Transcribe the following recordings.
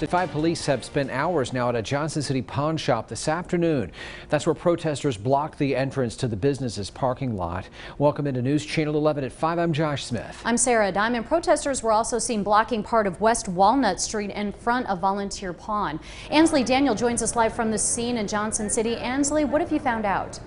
5 police have spent hours now at a Johnson City pawn shop this afternoon. That's where protesters blocked the entrance to the business's parking lot. Welcome into News Channel 11 at 5. I'm Josh Smith. I'm Sarah Diamond. Protesters were also seen blocking part of West Walnut Street in front of Volunteer Pawn. Ansley Daniel joins us live from the scene in Johnson City. Ansley, what have you found out?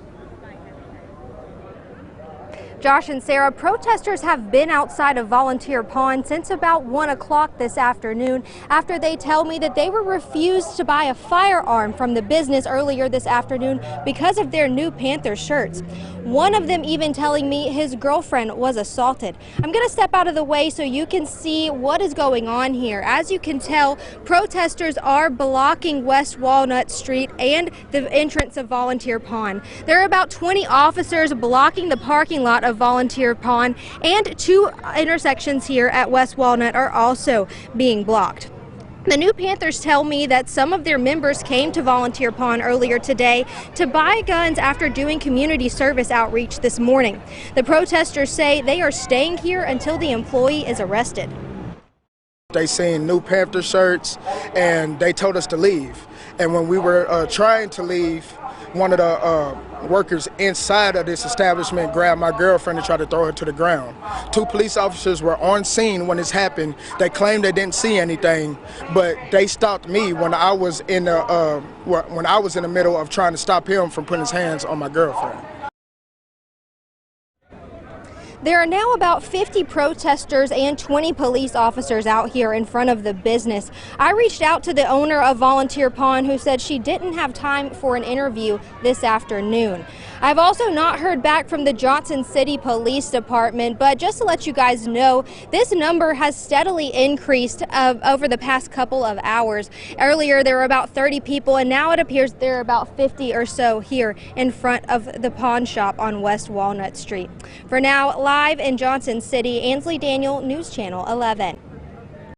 Josh and Sarah, protesters have been outside of Volunteer Pawn since about 1 o'clock this afternoon after they tell me that they were refused to buy a firearm from the business earlier this afternoon because of their new Panther shirts. One of them even telling me his girlfriend was assaulted. I'm going to step out of the way so you can see what is going on here. As you can tell, protesters are blocking West Walnut Street and the entrance of Volunteer Pawn. There are about 20 officers blocking the parking lot of Volunteer Pawn, and 2 intersections here at West Walnut are also being blocked. The new Panthers tell me that some of their members came to Volunteer Pawn earlier today to buy guns after doing community service outreach this morning. The protesters say they are staying here until the employee is arrested. They seen new Panther shirts and they told us to leave. And when we were trying to leave, one of the workers inside of this establishment grabbed my girlfriend and tried to throw her to the ground. 2 police officers were on scene when this happened. They claimed they didn't see anything, but they stopped me when I was in the middle of trying to stop him from putting his hands on my girlfriend. There are now about 50 protesters and 20 police officers out here in front of the business. I reached out to the owner of Volunteer Pawn, who said she didn't have time for an interview this afternoon. I've also not heard back from the Johnson City Police Department, but just to let you guys know, this number has steadily increased over the past couple of hours. Earlier there were about 30 people, and now it appears there are about 50 or so here in front of the pawn shop on West Walnut Street. For now, live in Johnson City, Ansley Daniel, News Channel 11.